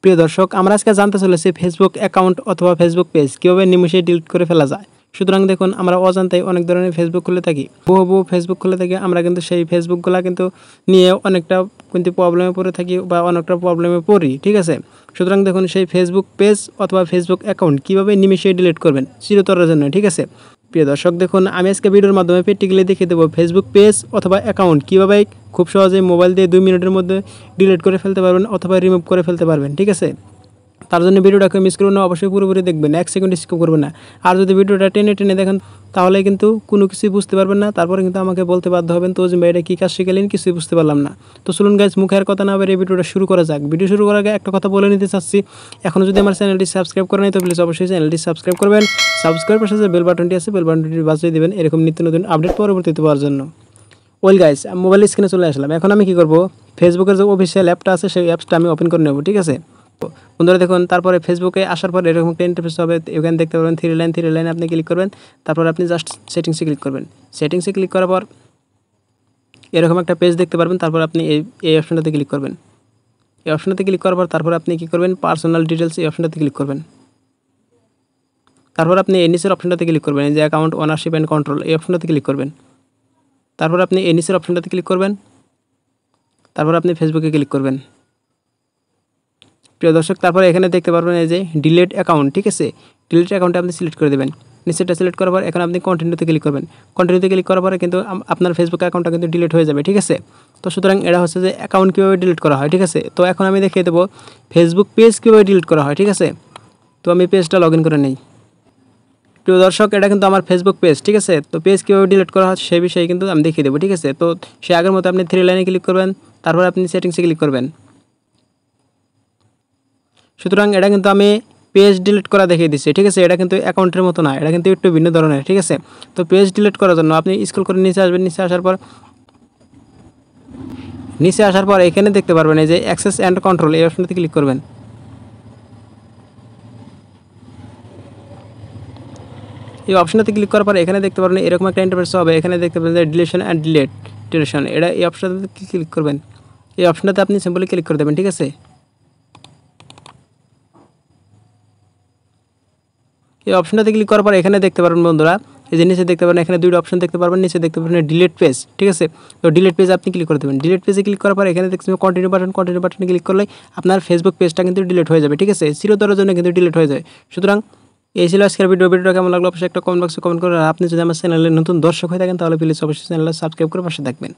প্রিয় দর্শক, আমরা আজকে জানতে চলেছি ফেসবুক অ্যাকাউন্ট অথবা ফেসবুক পেজ কীভাবে নিমিষে ডিলিট করে ফেলা যায়। সুতরাং দেখুন, আমরা অজান্তেই অনেক ধরনের ফেসবুক খুলে থাকি, বহু ফেসবুক খুলে থাকি। আমরা কিন্তু সেই ফেসবুকগুলো কিন্তু নিয়ে অনেকটা প্রবলেমে পড়ে থাকি বা অনেকটা প্রবলেমে পড়ি, ঠিক আছে। সুতরাং দেখুন, সেই ফেসবুক পেজ অথবা ফেসবুক অ্যাকাউন্ট কীভাবে নিমিষে ডিলিট করবেন চিরতরের জন্য, ঠিক আছে। প্রিয় দর্শক, দেখুন আমি আজকে ভিডিওর মাধ্যমে প্র্যাকটিক্যালি দেখিয়ে দেবো ফেসবুক পেজ অথবা অ্যাকাউন্ট কীভাবে খুব সহজে মোবাইল দিয়ে 2 মিনিটের মধ্যে ডিলিট করে ফেলতে পারবেন অথবা রিমুভ করে ফেলতে পারবেন, ঠিক আছে। তার জন্য ভিডিওটাকে মিস করবেন না, অবশ্যই পুরোপুরি দেখবেন, 1 সেকেন্ড স্কিপ করবেন না। আর যদি ভিডিওটা টেনে দেখেন তাহলে কিন্তু কোনো কিছুই বুঝতে পারবেন না, তারপরে কিন্তু আমাকে বলতে বাধ্য হবেন তো অজিম ভাই এটা কী কাজ শিখালেন, কিছুই বুঝতে পারলাম না। তো চলুন গাইস, মুখের কথা না বেরিয়ে ভিডিওটা শুরু করা যাক। ভিডিও শুরু করার আগে একটা কথা বলে নিতে চাচ্ছি, এখনও যদি আমার চ্যানেলটি সাবস্ক্রাইব করে নাই তো প্লিজ অবশ্যই চ্যানেলটি সাবস্ক্রাইব করবেন। সাবস্ক্রাইব পাশে যে বেল বাটনটি আছে, বেল বাটনটি বাজিয়ে দেবেন এরকম নিত্য নতুন আপডেট পরবর্তীতে পাওয়ার জন্য। ওয়েল গাইস, মোবাইল স্ক্রিনে চলে আসলাম। এখন আমি কী করবো, ফেসবুকের যে অফিসিয়াল অ্যাপটা আছে সেই অ্যাপসটা আমি ওপেন করে নেব, ঠিক আছে। বন্ধুরা দেখুন, তারপরে ফেসবুকে আসার পর এরকম একটা ইন্টারফেস হবে। এখানে দেখতে পাবেন থ্রি লাইন আপনি ক্লিক করবেন। তারপর আপনি জাস্ট সেটিংসে ক্লিক করবেন। সেটিংসে ক্লিক করার পর এরকম একটা পেজ দেখতে পারবেন। তারপর আপনি এই অপশনটাতে ক্লিক করবেন। এই অপশনটাতে ক্লিক করার পর তারপর আপনি কী করবেন, পার্সোনাল ডিটেলস এই অপশনটাতে ক্লিক করবেন। তারপর আপনি এই নিচের অপশনটাতে ক্লিক করবেন, এই যে অ্যাকাউন্ট ওনারশিপ অ্যান্ড কন্ট্রোল এই অপশনটাতে ক্লিক করবেন। তারপর আপনি এই নিচের অপশনটাতে ক্লিক করবেন। তারপর আপনি ফেসবুকে ক্লিক করবেন। প্রিয় দর্শক, তারপরে এখানে দেখতে পারবেন এই যে ডিলিট অ্যাকাউন্ট, ঠিক আছে। ডিলিট অ্যাকাউন্টে আপনি সিলেক্ট করে দেবেন। নিচেটা সিলেক্ট করার পর এখন আপনি কন্টিনিউতে ক্লিক করবেন। কন্টিনিউতে ক্লিক করার পরে কিন্তু আপনার ফেসবুক অ্যাকাউন্টটা কিন্তু ডিলিট হয়ে যাবে, ঠিক আছে। তো সুতরাং এটা হচ্ছে যে অ্যাকাউন্ট কীভাবে ডিলিট করা হয়, ঠিক আছে। তো এখন আমি দেখিয়ে দেবো ফেসবুক পেজ কীভাবে ডিলিট করা হয়, ঠিক আছে। তো আমি পেজটা লগ ইন করে নিই। প্রিয় দর্শক, এটা কিন্তু আমার ফেসবুক পেজ, ঠিক আছে। তো পেজ কীভাবে ডিলিট করা হয় সেই বিষয়ে কিন্তু আমি দেখিয়ে দেবো, ঠিক আছে। তো সে আগের মতো আপনি থ্রি লাইনে ক্লিক করবেন। তারপর আপনি সেটিংসে ক্লিক করবেন। সুতরাং এটা কিন্তু আমি পেজ ডিলিট করা দেখিয়ে দিচ্ছি, ঠিক আছে। এটা কিন্তু অ্যাকাউন্টের মতো না, এটা কিন্তু একটু ভিন্ন ধরনের, ঠিক আছে। তো পেজ ডিলিট করার জন্য আপনি স্ক্রল করে নিচে আসবেন। নিচে আসার পর এখানে দেখতে পারবেন এই যে অ্যাক্সেস অ্যান্ড কন্ট্রোল এই অপশনটাতে ক্লিক করবেন। এই অপশনটাতে ক্লিক করার পর এখানে দেখতে পারবেন এরকম একটা ইন্টারফেস হবে। এখানে দেখতে পাবেন যে ডিলিশন অ্যান্ড ডিলিটেশন, এটা এই অপশনটাতে ক্লিক করবেন। এই অপশনটাতে আপনি সিম্পলি ক্লিক করে দেবেন, ঠিক আছে। এই অপশনটাতে ক্লিক করার পর এখানে দেখতে পারবেন বন্ধুরা, এই যে নিচে দেখতে পারেন এখানে দুইটা অপশন দেখতে পারবেন। নিচে দেখতে পারবেন ডিলিট পেজ, ঠিক আছে। তো ডিলিট পেজ আপনি ক্লিক করে দেবেন। ডিলিট পেজে ক্লিক করার পর এখানে দেখতে পাবেন কন্টিনিউ বাটনে ক্লিক করলে আপনার ফেসবুক পেজটা কিন্তু ডিলিট হয়ে যাবে, ঠিক আছে। চিরতরের জন্য কিন্তু ডিলিট হয়ে যায়। সুতরাং এই ছিল আজকের ভিডিওটা কেমন লাগলো অবশ্যই একটা কমেন্ট বক্সে কমেন্ট করে। আর আপনি যদি আমার চ্যানেলে নতুন দর্শক হয়ে থাকেন তাহলে প্লিজ অবশ্যই চ্যানেলটা সাবস্ক্রাইব করে পাশে থাকবেন।